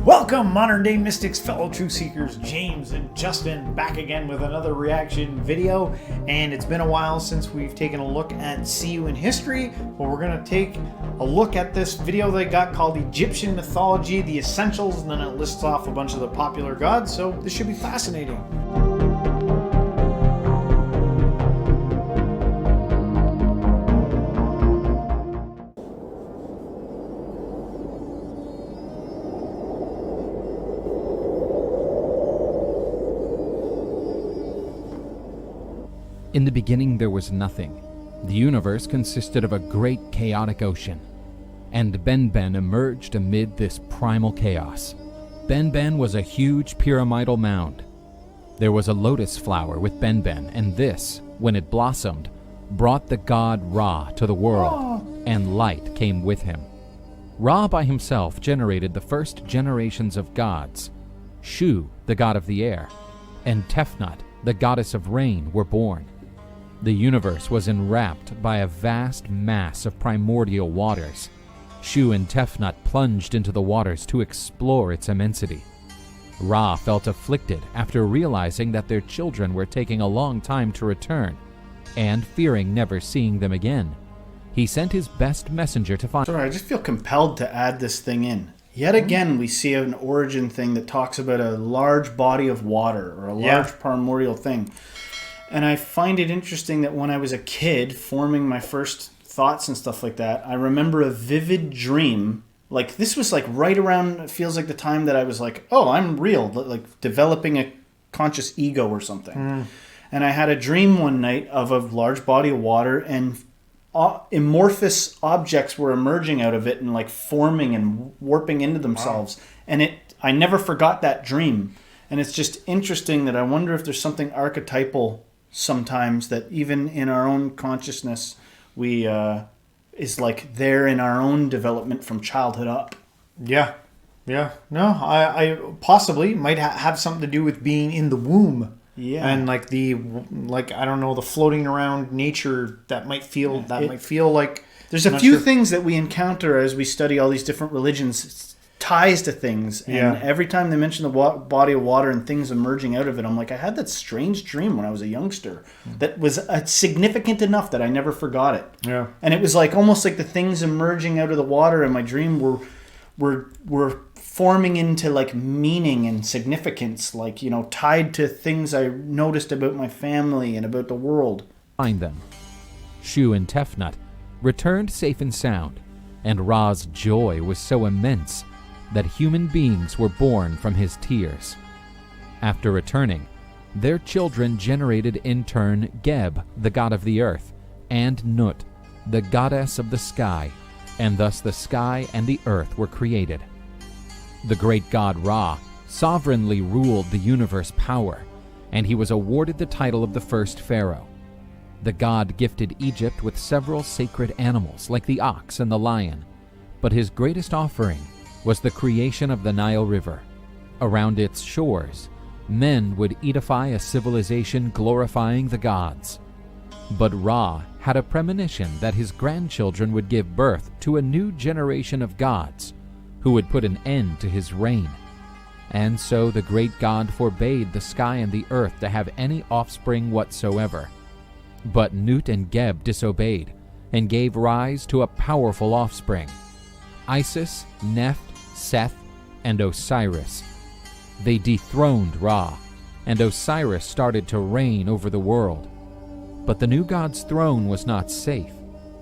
Welcome, modern day mystics, fellow truth seekers. James and Justin back again with another reaction video, and it's been a while since we've taken a look at See You in History, but we're going to take a look at this video they got called Egyptian Mythology, the Essentials, and then it lists off a bunch of the popular gods, so this should be fascinating. In the beginning there was nothing. The universe consisted of a great chaotic ocean, and Ben emerged amid this primal chaos. Ben was a huge pyramidal mound. There was a lotus flower with Ben, and this, when it blossomed, brought the god Ra to the world, and light came with him. Ra by himself generated the first generations of gods. Shu, the god of the air, and Tefnut, the goddess of rain, were born. The universe was enwrapped by a vast mass of primordial waters. Shu and Tefnut plunged into the waters to explore its immensity. Ra felt afflicted after realizing that their children were taking a long time to return, and fearing never seeing them again. He sent his best messenger to find... Sorry, I just feel compelled to add this thing in. Yet again, we see an origin thing that talks about a large body of water, or a large primordial thing. And I find it interesting that when I was a kid, forming my first thoughts and stuff like that, I remember a vivid dream. Like, this was like right around, it feels like the time that I was like, oh, I'm real, like developing a conscious ego or something. And I had a dream one night of a large body of water, and amorphous objects were emerging out of it and like forming and warping into themselves. And I never forgot that dream. And it's just interesting that I wonder if there's something archetypal sometimes that even in our own consciousness we is like there in our own development from childhood up. No, I possibly might have something to do with being in the womb, and like I don't know, the floating around nature that might feel might feel like there's a few things that we encounter as we study all these different religions, ties to things, and every time they mention the body of water and things emerging out of it, I'm like, I had that strange dream when I was a youngster that was significant enough that I never forgot it. And it was like almost like the things emerging out of the water in my dream were forming into like meaning and significance, like, you know, tied to things I noticed about my family and about the world. Find them. Shu and Tefnut returned safe and sound, and Ra's joy was so immense that human beings were born from his tears. After returning, their children generated in turn Geb, the god of the earth, and Nut, the goddess of the sky, and thus the sky and the earth were created. The great god Ra sovereignly ruled the universe power, and he was awarded the title of the first pharaoh. The god gifted Egypt with several sacred animals like the ox and the lion, but his greatest offering was the creation of the Nile River. Around its shores, men would edify a civilization glorifying the gods. But Ra had a premonition that his grandchildren would give birth to a new generation of gods who would put an end to his reign. And so the great god forbade the sky and the earth to have any offspring whatsoever. But Nut and Geb disobeyed and gave rise to a powerful offspring: Isis, Neph, Seth, and Osiris. They dethroned Ra, and Osiris started to reign over the world. But the new god's throne was not safe,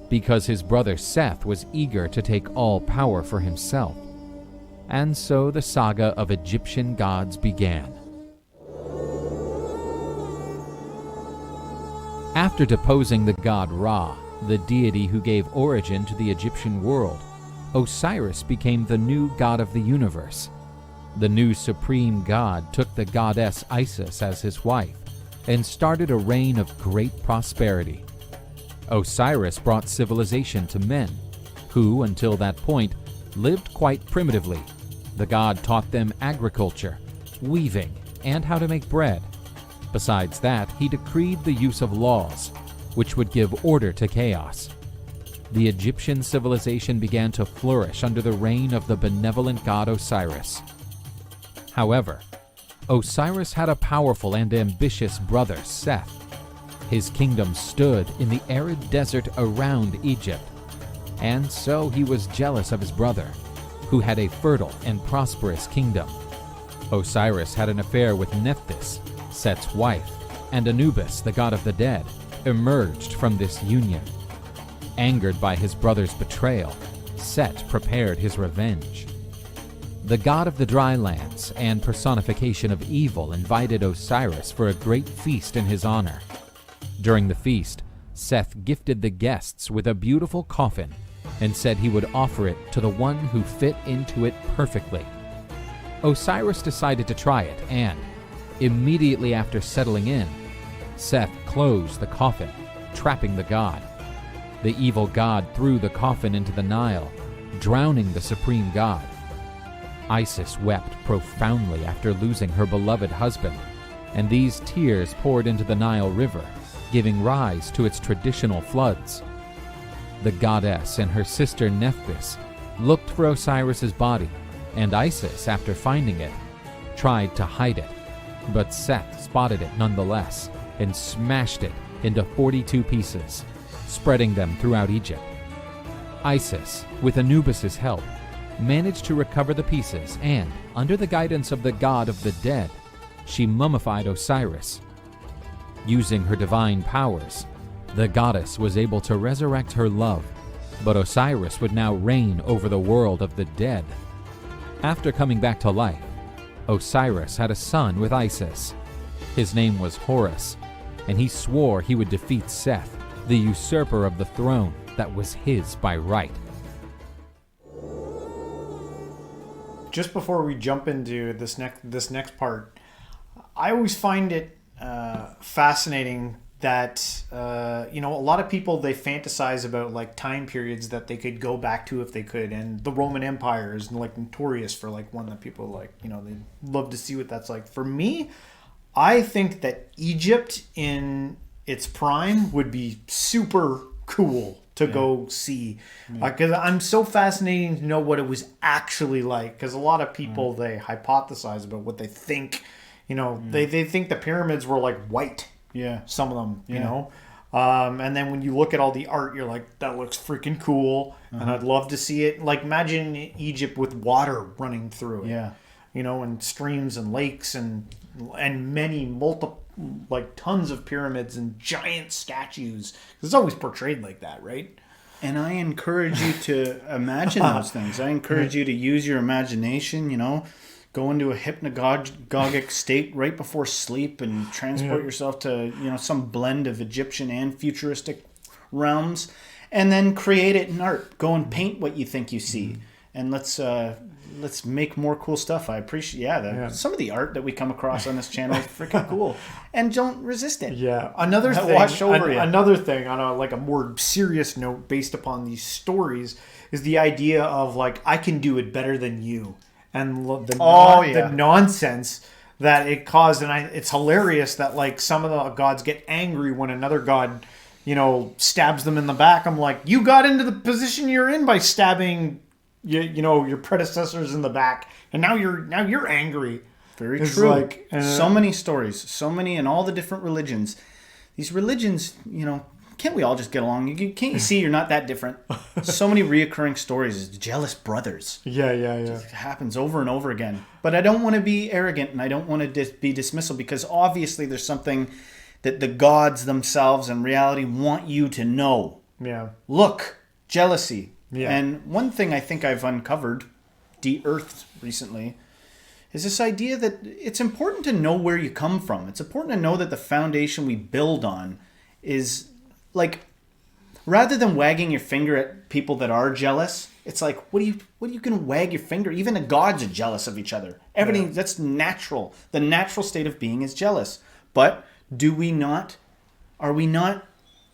because his brother Seth was eager to take all power for himself. And so the saga of Egyptian gods began. After deposing the god Ra, the deity who gave origin to the Egyptian world, Osiris became the new god of the universe. The new supreme god took the goddess Isis as his wife and started a reign of great prosperity. Osiris brought civilization to men, who, until that point, lived quite primitively. The god taught them agriculture, weaving, and how to make bread. Besides that, he decreed the use of laws, which would give order to chaos. the Egyptian civilization began to flourish under the reign of the benevolent god Osiris. However, Osiris had a powerful and ambitious brother, Seth. His kingdom stood in the arid desert around Egypt, and so he was jealous of his brother, who had a fertile and prosperous kingdom. Osiris had an affair with Nephthys, Set's wife, and Anubis, the god of the dead, emerged from this union. Angered by his brother's betrayal, Set prepared his revenge. The god of the dry lands and personification of evil invited Osiris for a great feast in his honor. During the feast, Seth gifted the guests with a beautiful coffin and said he would offer it to the one who fit into it perfectly. Osiris decided to try it, and, immediately after settling in, Seth closed the coffin, trapping the god. The evil god threw the coffin into the Nile, drowning the supreme god. Isis wept profoundly after losing her beloved husband, and these tears poured into the Nile River, giving rise to its traditional floods. The goddess and her sister Nephthys looked for Osiris's body, and Isis, after finding it, tried to hide it, but Seth spotted it nonetheless and smashed it into 42 pieces, spreading them throughout Egypt. Isis, with Anubis's help, managed to recover the pieces, and, under the guidance of the god of the dead, she mummified Osiris. Using her divine powers, the goddess was able to resurrect her love, but Osiris would now reign over the world of the dead. After coming back to life, Osiris had a son with Isis. His name was Horus, and he swore he would defeat Seth, the usurper of the throne that was his by right. Just before we jump into this next part, I always find it fascinating that a lot of people, they fantasize about like time periods that they could go back to if they could, and the Roman Empire is like notorious for like one that people like, they love to see what that's like. For me, I think that Egypt in its prime would be super cool to go see, because I'm so fascinated to know what it was actually like, because a lot of people they hypothesize about what they think. They think the pyramids were like white. Yeah. Some of them, you know. And then when you look at all the art, you're like, that looks freaking cool. And I'd love to see it. Like, imagine Egypt with water running through it. Yeah. And streams and lakes and many tons of pyramids and giant statues. It's always portrayed like that, right? And I encourage you to imagine those things. I encourage you to use your imagination, go into a hypnagogic state right before sleep and transport yourself to, some blend of Egyptian and futuristic realms, and then create it in art. Go and paint what you think you see. And let's make more cool stuff. I appreciate some of the art that we come across on this channel is freaking cool, and don't resist it. Yeah. Another thing on a more serious note, based upon these stories, is the idea of like, I can do it better than you, and the nonsense that it caused. And it's hilarious that like some of the gods get angry when another god stabs them in the back. I'm like, you got into the position you're in by stabbing your predecessors in the back, and now you're angry. Very true. Like, so many stories, so many in all the different religions. These religions, can't we all just get along? Can't you see you're not that different? So many reoccurring stories. Jealous brothers. Yeah. It happens over and over again. But I don't want to be arrogant, and I don't want to be dismissal, because obviously there's something that the gods themselves and reality want you to know. Yeah. Look, jealousy. Yeah. And one thing I think I've uncovered, de-earthed recently, is this idea that it's important to know where you come from. It's important to know that the foundation we build on is like, rather than wagging your finger at people that are jealous, it's like, what are you going to wag your finger? Even the gods are jealous of each other. Everything that's natural. The natural state of being is jealous. But are we not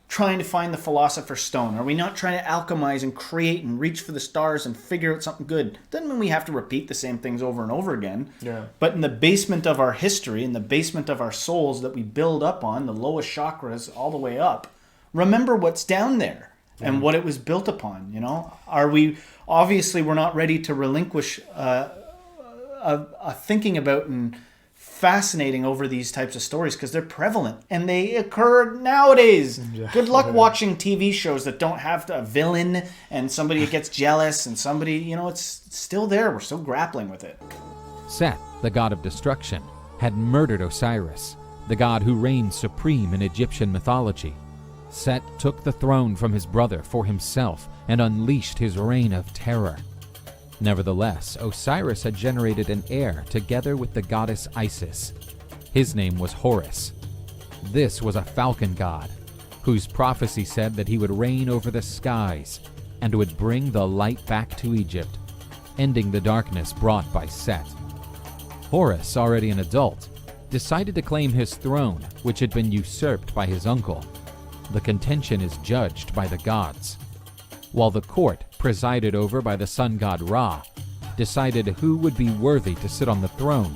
trying to find the philosopher's stone? Are we not trying to alchemize and create and reach for the stars and figure out something good? Doesn't mean we have to repeat the same things over and over again. Yeah. But in the basement of our history, in the basement of our souls that we build up on, the lowest chakras all the way up, remember what's down there and what it was built upon. We're not ready to relinquish thinking about and fascinating over these types of stories because they're prevalent and they occur nowadays. Yeah. Good luck watching TV shows that don't have a villain and somebody gets jealous and somebody, it's still there. We're still grappling with it. Seth, the god of destruction, had murdered Osiris, the god who reigned supreme in Egyptian mythology. Set took the throne from his brother for himself and unleashed his reign of terror. Nevertheless, Osiris had generated an heir together with the goddess Isis. His name was Horus. This was a falcon god, whose prophecy said that he would reign over the skies and would bring the light back to Egypt, ending the darkness brought by Seth. Horus, already an adult, decided to claim his throne, which had been usurped by his uncle. The contention is judged by the gods, while the court, presided over by the sun god Ra, decided who would be worthy to sit on the throne.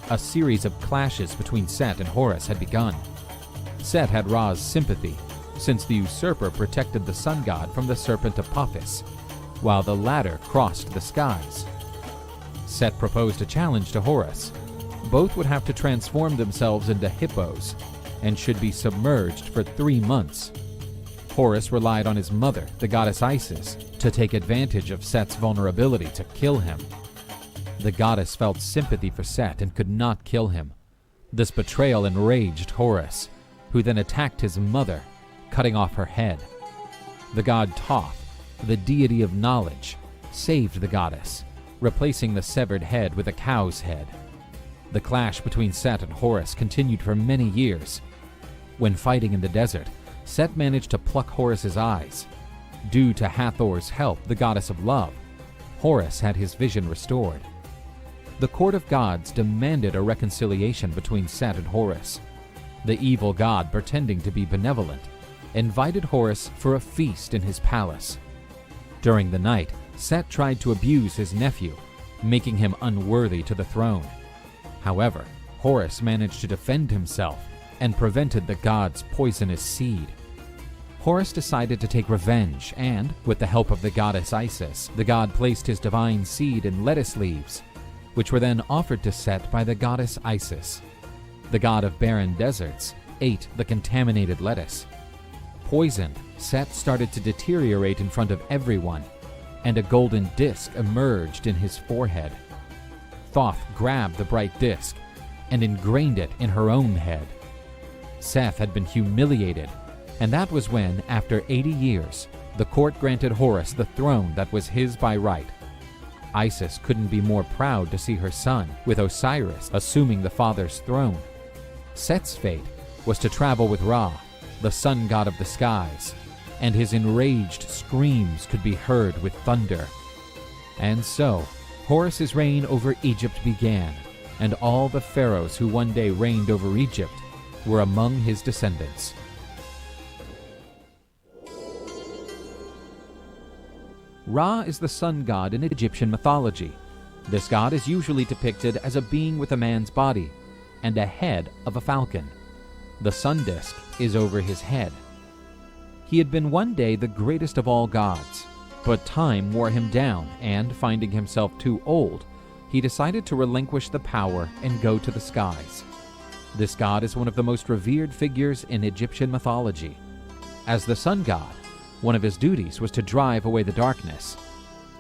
A series of clashes between Set and Horus had begun. Set had Ra's sympathy, since the usurper protected the sun god from the serpent Apophis, while the latter crossed the skies. Set proposed a challenge to Horus. Both would have to transform themselves into hippos and should be submerged for 3 months. Horus relied on his mother, the goddess Isis, to take advantage of Set's vulnerability to kill him. The goddess felt sympathy for Set and could not kill him. This betrayal enraged Horus, who then attacked his mother, cutting off her head. The god Thoth, the deity of knowledge, saved the goddess, replacing the severed head with a cow's head. The clash between Set and Horus continued for many years. When fighting in the desert, Set managed to pluck Horus's eyes. Due to Hathor's help, the goddess of love, Horus had his vision restored. The court of gods demanded a reconciliation between Set and Horus. The evil god, pretending to be benevolent, invited Horus for a feast in his palace. During the night, Set tried to abuse his nephew, making him unworthy to the throne. However, Horus managed to defend himself and prevented the god's poisonous seed. Horus decided to take revenge and, with the help of the goddess Isis, the god placed his divine seed in lettuce leaves, which were then offered to Set by the goddess Isis. The god of barren deserts ate the contaminated lettuce. Poisoned, Set started to deteriorate in front of everyone, and a golden disc emerged in his forehead. Thoth grabbed the bright disc and ingrained it in her own head. Seth had been humiliated, and that was when, after 80 years, the court granted Horus the throne that was his by right. Isis couldn't be more proud to see her son, with Osiris assuming the father's throne. Set's fate was to travel with Ra, the sun god of the skies, and his enraged screams could be heard with thunder. And so, Horus's reign over Egypt began, and all the pharaohs who one day reigned over Egypt were among his descendants. Ra is the sun god in Egyptian mythology. This god is usually depicted as a being with a man's body and a head of a falcon. The sun disk is over his head. He had been one day the greatest of all gods, but time wore him down, and finding himself too old, he decided to relinquish the power and go to the skies. This god is one of the most revered figures in Egyptian mythology. As the sun god, one of his duties was to drive away the darkness,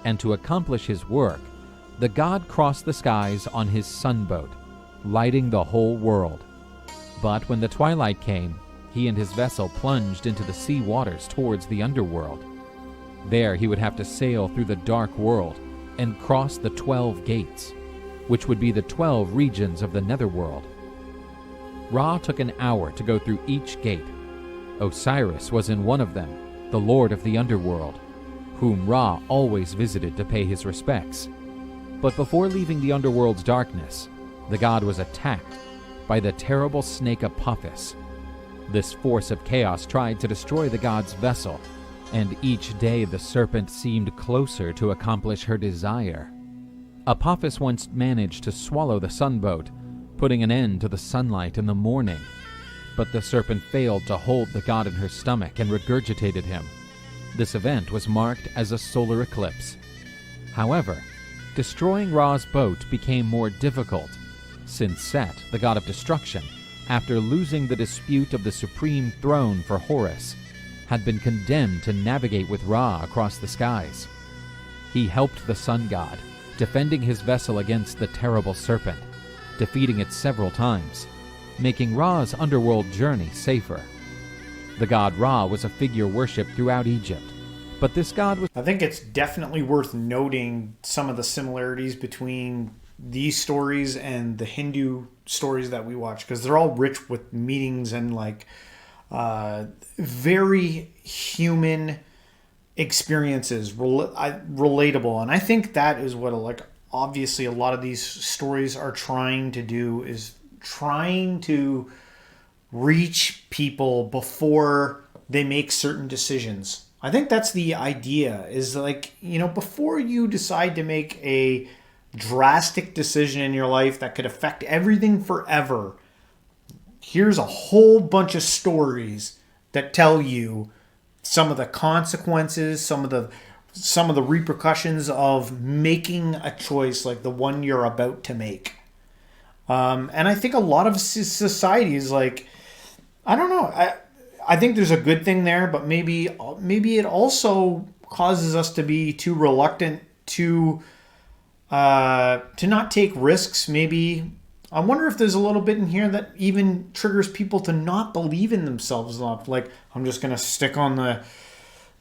and to accomplish his work, the god crossed the skies on his sunboat, lighting the whole world. But when the twilight came, he and his vessel plunged into the sea waters towards the underworld. There he would have to sail through the dark world and cross the 12 gates, which would be the 12 regions of the netherworld. Ra took an hour to go through each gate. Osiris was in one of them, the lord of the underworld, whom Ra always visited to pay his respects. But before leaving the underworld's darkness, the god was attacked by the terrible snake Apophis. This force of chaos tried to destroy the god's vessel, and each day the serpent seemed closer to accomplish her desire. Apophis once managed to swallow the sunboat, putting an end to the sunlight in the morning. But the serpent failed to hold the god in her stomach and regurgitated him. This event was marked as a solar eclipse. However, destroying Ra's boat became more difficult, since Set, the god of destruction, after losing the dispute of the supreme throne for Horus, had been condemned to navigate with Ra across the skies. He helped the sun god, defending his vessel against the terrible serpent, defeating it several times, making Ra's underworld journey safer. The god Ra was a figure worshipped throughout Egypt, but this god was... I think it's definitely worth noting some of the similarities between these stories and the Hindu stories that we watch, because they're all rich with meanings and like very human experiences, relatable. And I think that is what obviously a lot of these stories are trying to do, is trying to reach people before they make certain decisions. I think that's the idea, is before you decide to make a drastic decision in your life that could affect everything forever, here's a whole bunch of stories that tell you some of the consequences, some of the repercussions of making a choice like the one you're about to make. And I think a lot of societies, I don't know, I think there's a good thing there, but maybe it also causes us to be too reluctant to not take risks. Maybe I wonder if there's a little bit in here that even triggers people to not believe in themselves enough. Like, I'm just gonna stick on the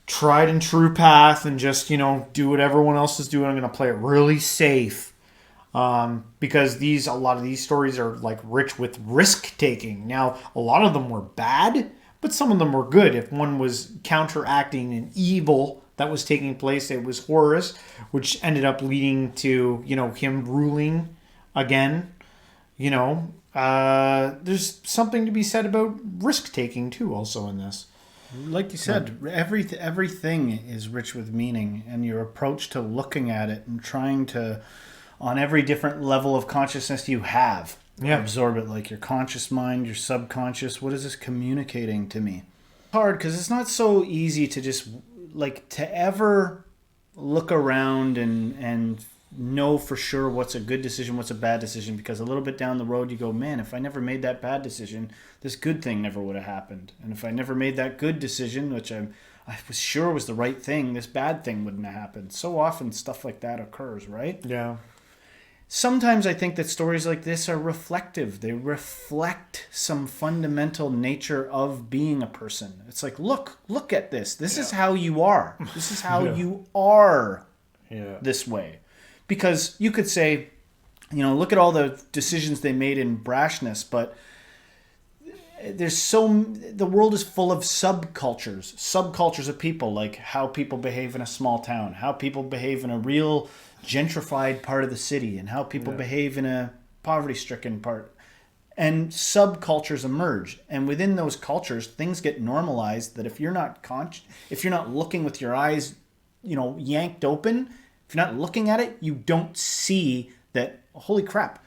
tried and true path and just do what everyone else is doing. I'm gonna play it really safe. Because a lot of these stories are rich with risk taking. Now, a lot of them were bad, but some of them were good. If one was counteracting an evil that was taking place, it was Horus, which ended up leading to, him ruling again. There's something to be said about risk taking too, also in this. Like you said, everything is rich with meaning, and your approach to looking at it and trying to, on every different level of consciousness you have, absorb it, like your conscious mind, your subconscious. What is this communicating to me? It's hard because it's not so easy to just to ever look around and know for sure what's a good decision, what's a bad decision, because a little bit down the road you go, man, if I never made that bad decision, this good thing never would have happened. And if I never made that good decision, which I was sure was the right thing, this bad thing wouldn't have happened. So often stuff like that occurs, right? Yeah. Sometimes I think that stories like this are reflective. They reflect some fundamental nature of being a person. It's like, look at this. This is how you are. This is how you are this way. Because you could say, look at all the decisions they made in brashness, but the world is full of subcultures of people, like how people behave in a small town, how people behave in a real gentrified part of the city, and how people behave in a poverty-stricken part. And subcultures emerge, and within those cultures, things get normalized. That if you're not looking with your eyes, yanked open, if you're not looking at it, you don't see that. Holy crap!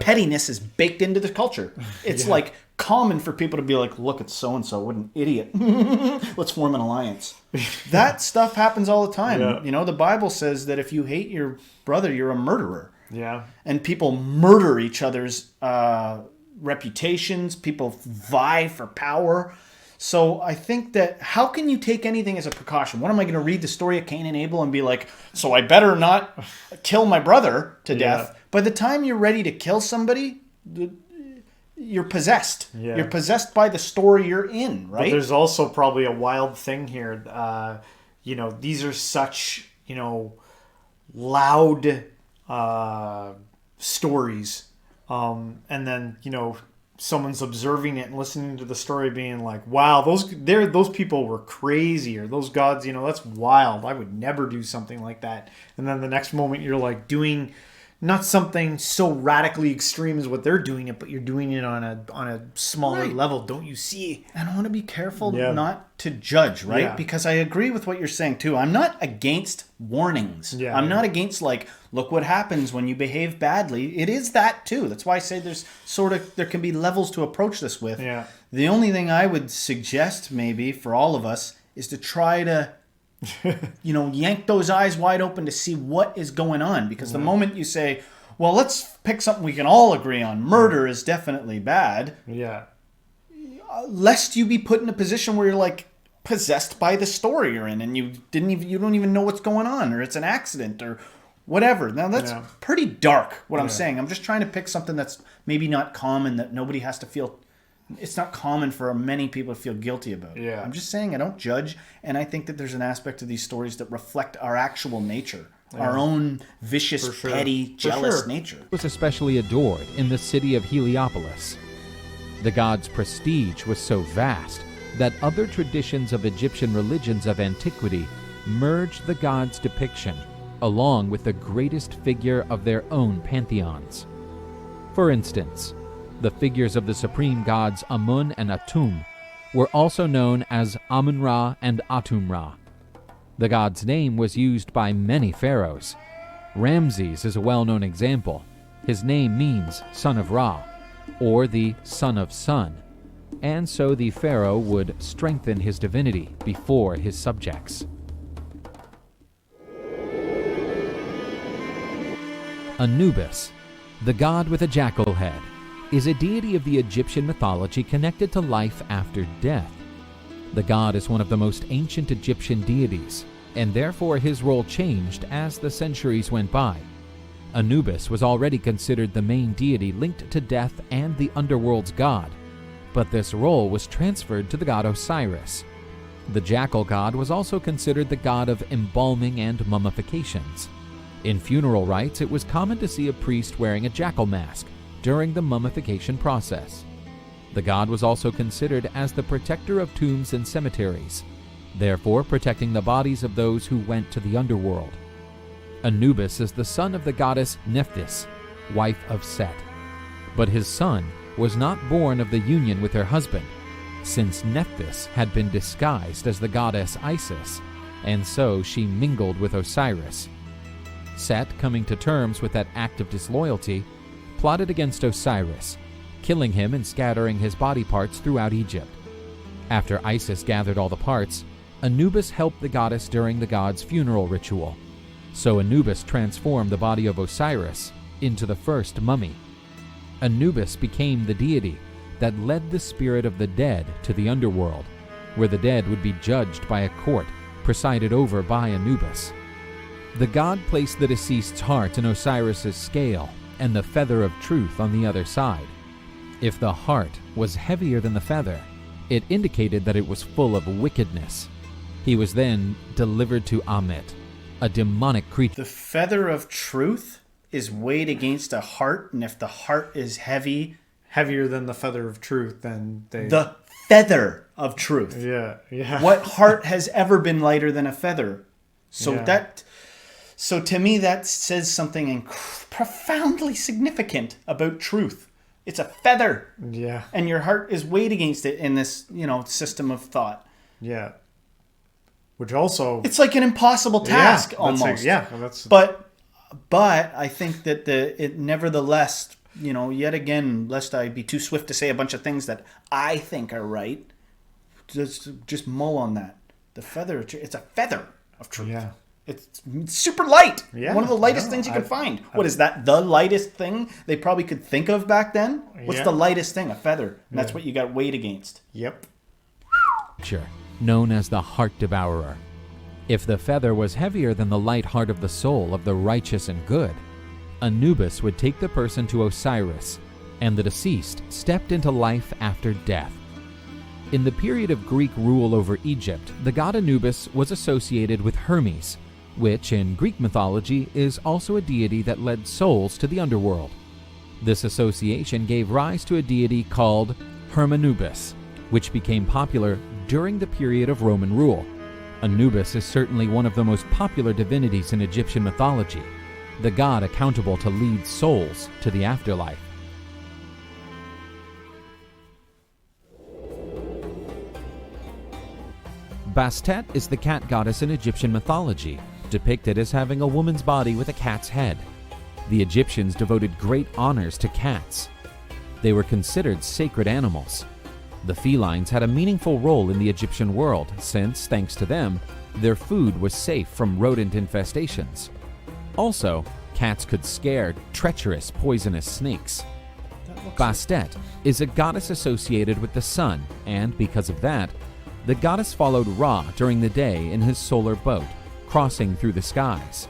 Pettiness is baked into the culture. It's common for people to be like, look, it's so-and-so, what an idiot. Let's form an alliance. That stuff happens all the time. Yeah. The Bible says that if you hate your brother, you're a murderer. Yeah. And people murder each other's reputations. People vie for power. So I think that how can you take anything as a precaution? What am I going to read the story of Cain and Abel and be like, so I better not kill my brother to death? By the time you're ready to kill somebody, you're possessed. Yeah. You're possessed by the story you're in, right? But there's also probably a wild thing here. These are such, loud stories. And then, someone's observing it and listening to the story being like, wow, those people were crazy, or those gods, that's wild. I would never do something like that. And then the next moment you're doing not something so radically extreme as what they're doing it, but you're doing it on a smaller level. Don't you see? And I want to be careful not to judge, right? Yeah. Because I agree with what you're saying too. I'm not against warnings. Yeah, I'm not against look what happens when you behave badly. It is that too. That's why I say there can be levels to approach this with. Yeah. The only thing I would suggest maybe for all of us is to try to yank those eyes wide open to see what is going on. Because the moment you say, well, let's pick something we can all agree on, murder is definitely bad. Yeah. Lest you be put in a position where you're like possessed by the story you're in, and you don't even know what's going on, or it's an accident or whatever. Now that's pretty dark. What I'm saying, I'm just trying to pick something that's maybe not common, that nobody has to feel. It's not common for many people to feel guilty about. Yeah. I'm just saying I don't judge, and I think that there's an aspect of these stories that reflect our actual nature, our own vicious, petty, jealous nature. Was especially adored in the city of Heliopolis. The god's prestige was so vast that other traditions of Egyptian religions of antiquity merged the god's depiction along with the greatest figure of their own pantheons. For instance, the figures of the supreme gods Amun and Atum were also known as Amun-Ra and Atum-Ra. The god's name was used by many pharaohs. Ramses is a well-known example. His name means son of Ra, or the son of sun, and so the pharaoh would strengthen his divinity before his subjects. Anubis, the god with a jackal head, is a deity of the Egyptian mythology connected to life after death. The god is one of the most ancient Egyptian deities, and therefore his role changed as the centuries went by. Anubis was already considered the main deity linked to death and the underworld's god, but this role was transferred to the god Osiris. The jackal god was also considered the god of embalming and mummifications. In funeral rites, it was common to see a priest wearing a jackal mask during the mummification process. The god was also considered as the protector of tombs and cemeteries, therefore protecting the bodies of those who went to the underworld. Anubis is the son of the goddess Nephthys, wife of Seth. But his son was not born of the union with her husband, since Nephthys had been disguised as the goddess Isis, and so she mingled with Osiris. Seth, coming to terms with that act of disloyalty, plotted against Osiris, killing him and scattering his body parts throughout Egypt. After Isis gathered all the parts, Anubis helped the goddess during the god's funeral ritual. So Anubis transformed the body of Osiris into the first mummy. Anubis became the deity that led the spirit of the dead to the underworld, where the dead would be judged by a court presided over by Anubis. The god placed the deceased's heart in Osiris's scale and the feather of truth on the other side. If the heart was heavier than the feather, it indicated that it was full of wickedness. He was then delivered to Ammit, a demonic creature. The feather of truth is weighed against a heart, and if the heart is heavier than the feather of truth, then they... The feather of truth. Yeah. What heart has ever been lighter than a feather? So to me, that says something profoundly significant about truth. It's a feather. Yeah. And your heart is weighed against it in this, system of thought. Yeah. Which also... It's like an impossible task, almost. But I think that it nevertheless, yet again, lest I be too swift to say a bunch of things that I think are right, just mull on that. The feather, it's a feather of truth. Yeah. It's super light. Yeah, one of the lightest things you can find. What is that? The lightest thing they probably could think of back then? What's the lightest thing? A feather. And that's what you got weighed against. Yep. Known as the heart devourer. If the feather was heavier than the light heart of the soul of the righteous and good, Anubis would take the person to Osiris, and the deceased stepped into life after death. In the period of Greek rule over Egypt, the god Anubis was associated with Hermes, which in Greek mythology is also a deity that led souls to the underworld. This association gave rise to a deity called Hermanubis, which became popular during the period of Roman rule. Anubis is certainly one of the most popular divinities in Egyptian mythology, the god accountable to lead souls to the afterlife. Bastet is the cat goddess in Egyptian mythology, depicted as having a woman's body with a cat's head. The Egyptians devoted great honors to cats. They were considered sacred animals. The felines had a meaningful role in the Egyptian world since, thanks to them, their food was safe from rodent infestations. Also, cats could scare treacherous poisonous snakes. Bastet is a goddess associated with the sun, and because of that, the goddess followed Ra during the day in his solar boat, crossing through the skies.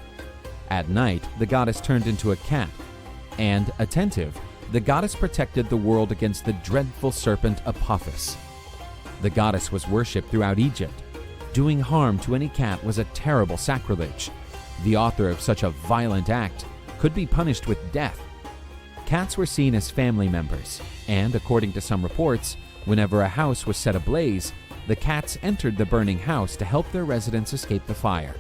At night, the goddess turned into a cat, and, attentive, the goddess protected the world against the dreadful serpent Apophis. The goddess was worshipped throughout Egypt. Doing harm to any cat was a terrible sacrilege. The author of such a violent act could be punished with death. Cats were seen as family members, and according to some reports, whenever a house was set ablaze, the cats entered the burning house to help their residents escape the fire.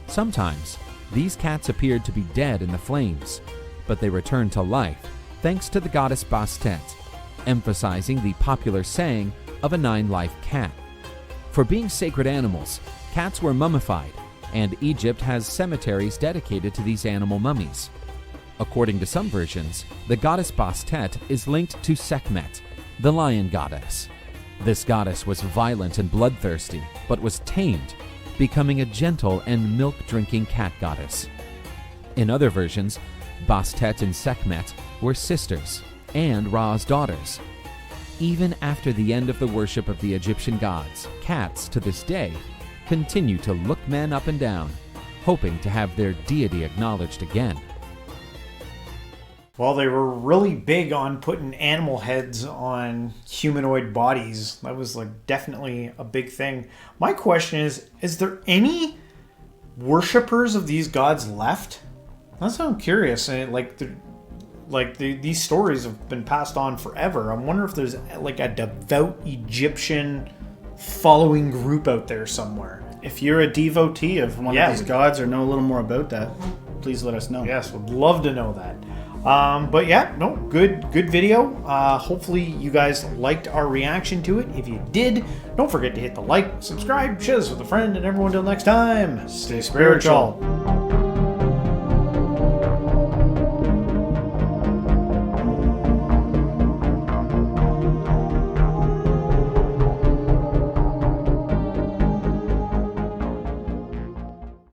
Sometimes, these cats appeared to be dead in the flames, but they returned to life thanks to the goddess Bastet, emphasizing the popular saying of a 9-life cat. For being sacred animals, cats were mummified, and Egypt has cemeteries dedicated to these animal mummies. According to some versions, the goddess Bastet is linked to Sekhmet, the lion goddess. This goddess was violent and bloodthirsty, but was tamed, becoming a gentle and milk-drinking cat goddess. In other versions, Bastet and Sekhmet were sisters and Ra's daughters. Even after the end of the worship of the Egyptian gods, cats, to this day, continue to look men up and down, hoping to have their deity acknowledged again. Well, they were really big on putting animal heads on humanoid bodies. That was like definitely a big thing. My question is there any worshippers of these gods left? That's what I'm curious. And these stories have been passed on forever. I wonder if there's like a devout Egyptian following group out there somewhere. If you're a devotee of one of these gods or know a little more about that, please let us know. Yes, would love to know that. But yeah, no, good video. Hopefully you guys liked our reaction to it. If you did, don't forget to hit the like, subscribe, share this with a friend, and everyone till next time, stay spiritual.